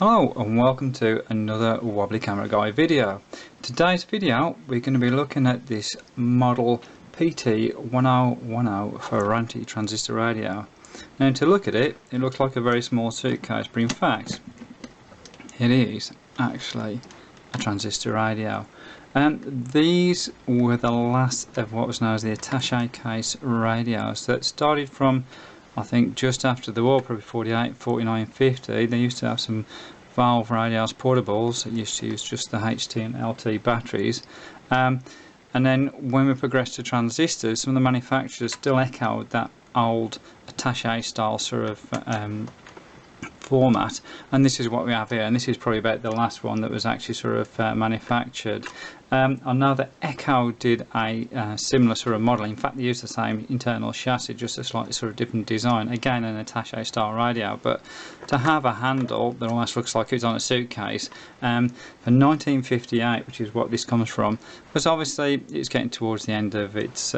Hello and welcome to another Wobbly Camera Guy video. Today's video we're going to be looking at this model PT1010 Ferranti transistor radio. Now to look at it, it looks like a very small suitcase, but in fact it is actually a transistor radio. And these were the last of what was known as the attaché case radios that started from, I think, just after the war, probably 48, 49, 50. They used to have some valve radios, portables, that used to use just the HT and LT batteries. And then when we progressed to transistors, some of the manufacturers still echoed that old attaché style sort of format, and this is what we have here, and this is probably about the last one that was actually sort of manufactured. I know that Echo did a similar sort of model. In fact, they used the same internal chassis, just a slightly sort of different design, again an attaché style radio, but to have a handle that almost looks like it's on a suitcase for 1958, which is what this comes from, because obviously it's getting towards the end of its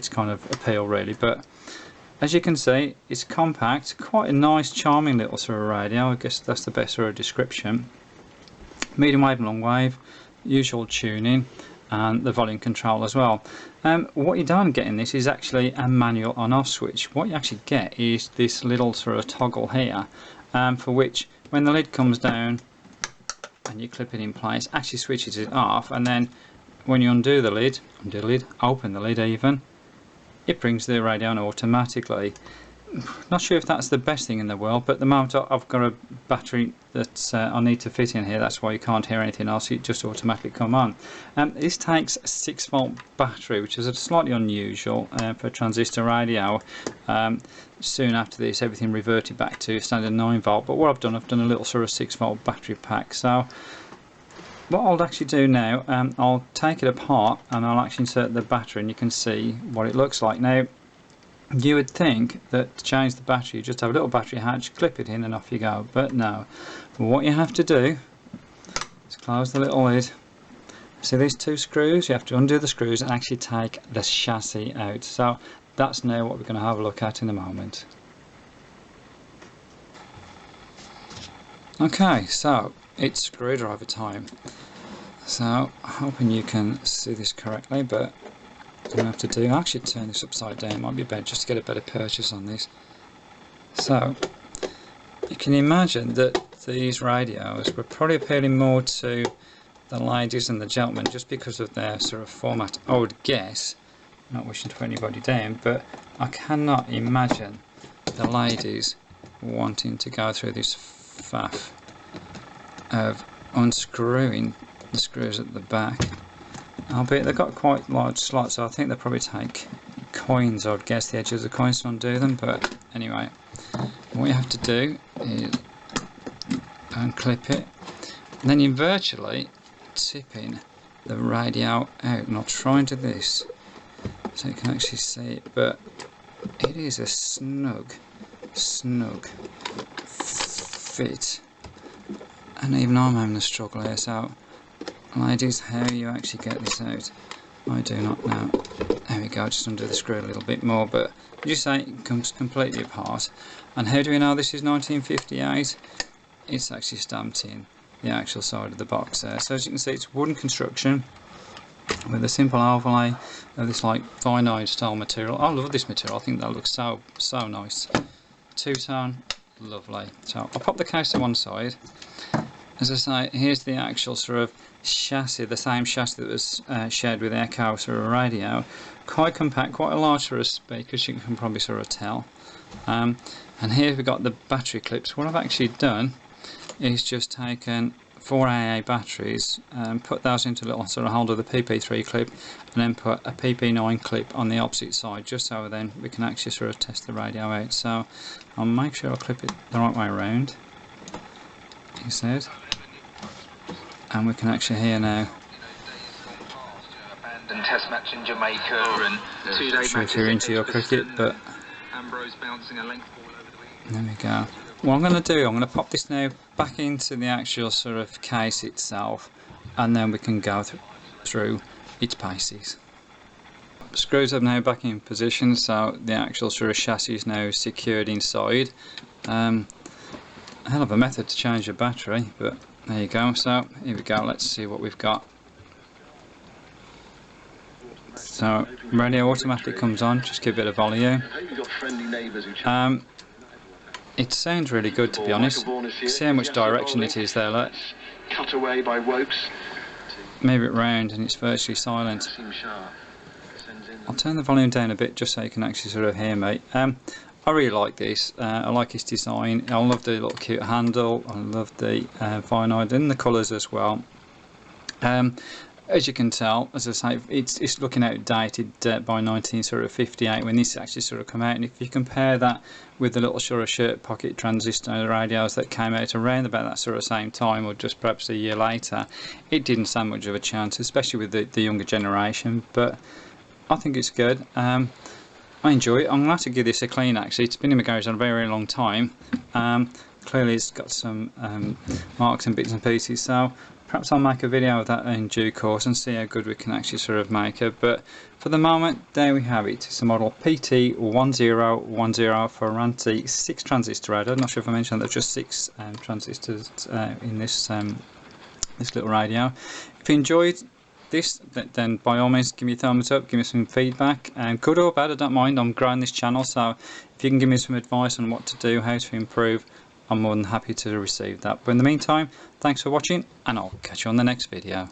kind of appeal really, but as you can see, it's compact, quite a nice, charming little sort of radio. I guess that's the best sort of description. Medium wave and long wave, usual tuning, and the volume control as well. What you don't get in this is actually a manual on-off switch. What you actually get is this little sort of toggle here, for which when the lid comes down and you clip it in place, actually switches it off, and then when you undo the lid, open the lid even, it brings the radio on automatically. Not sure if that's the best thing in the world, but at the moment I've got a battery that I need to fit in here, that's why you can't hear anything else, it just automatically come on. This takes a 6-volt battery, which is slightly unusual for a transistor radio. Soon after this everything reverted back to standard 9-volt, but what I've done a little sort of 6-volt battery pack. So what I'll actually do now, I'll take it apart and I'll actually insert the battery, and you can see what it looks like. Now you would think that to change the battery you just have a little battery hatch, clip it in and off you go, but no. What you have to do is close the little lid. See these two screws? You have to undo the screws and actually take the chassis out. So that's now what we're going to have a look at in a moment. Okay, so it's screwdriver time. So hoping you can see this correctly, but I'm going to have to do, I'll actually turn this upside down, it might be better just to get a better purchase on this. So you can imagine that these radios were probably appealing more to the ladies and the gentlemen just because of their sort of format, I would guess. Not wishing to put anybody down, but I cannot imagine the ladies wanting to go through this faff of unscrewing the screws at the back. Albeit they've got quite large slots, so I think they'll probably take coins, I'd guess, the edges of the coins to undo them. But anyway, what you have to do is unclip it, and then you're virtually tipping the radio out. And I'll try and do this so you can actually see it, but it is a snug fit, and even I'm having a struggle here. So ladies, how you actually get this out, I do not know. There we go, just undo the screw a little bit more, but you say it comes completely apart. And how do we know this is 1958? It's actually stamped in the actual side of the box there. So as you can see, it's wooden construction with a simple overlay of this like vinyl style material. I love this material, I think that looks so nice. Two-tone, lovely. So I'll pop the case to one side. As I say, here's the actual sort of chassis, the same chassis that was shared with Echo sort of radio. Quite compact, quite a large sort of speaker, as you can probably sort of tell. And here we've got the battery clips. What I've actually done is just taken 4 AA batteries and put those into a little sort of holder, the PP3 clip, and then put a PP9 clip on the opposite side, just so then we can actually sort of test the radio out. So I'll make sure I clip it the right way around, he said. And we can actually hear now. And test match in Jamaica and 2-day match. If you're into your cricket, but there we go. What I'm going to do, I'm going to pop this now back into the actual sort of case itself, and then we can go through its paces. Screws are now back in position, so the actual sort of chassis is now secured inside. a hell of a method to change your battery, but there you go. So here we go, let's see what we've got. So radio automatically comes on, just give it a volume. It sounds really good, to be honest. See how much direction it is there, look. Cut away by Wokes. Move it round and it's virtually silent. I'll turn the volume down a bit just so you can actually sort of hear me. I really like this. I like its design. I love the little cute handle. I love the vinyl and the colours as well. As you can tell, as I say, it's looking outdated by 1958 when this actually sort of come out. And if you compare that with the little sort of shirt pocket transistor radios that came out around about that sort of same time, or just perhaps a year later, it didn't stand much of a chance, especially with the younger generation. But I think it's good. I enjoy it. I'm going to have to give this a clean actually. It's been in my garage a very long time. Clearly it's got some marks and bits and pieces, so perhaps I'll make a video of that in due course and see how good we can actually sort of make it. But for the moment, there we have it. It's a model PT1010 Ferranti 6 transistor radio. I'm not sure if I mentioned there's just 6 transistors in this this little radio. If you enjoyed this, then by all means give me a thumbs up, give me some feedback, good or bad, I don't mind. I'm growing this channel, so if you can give me some advice on what to do, how to improve, I'm more than happy to receive that. But in the meantime, thanks for watching, and I'll catch you on the next video.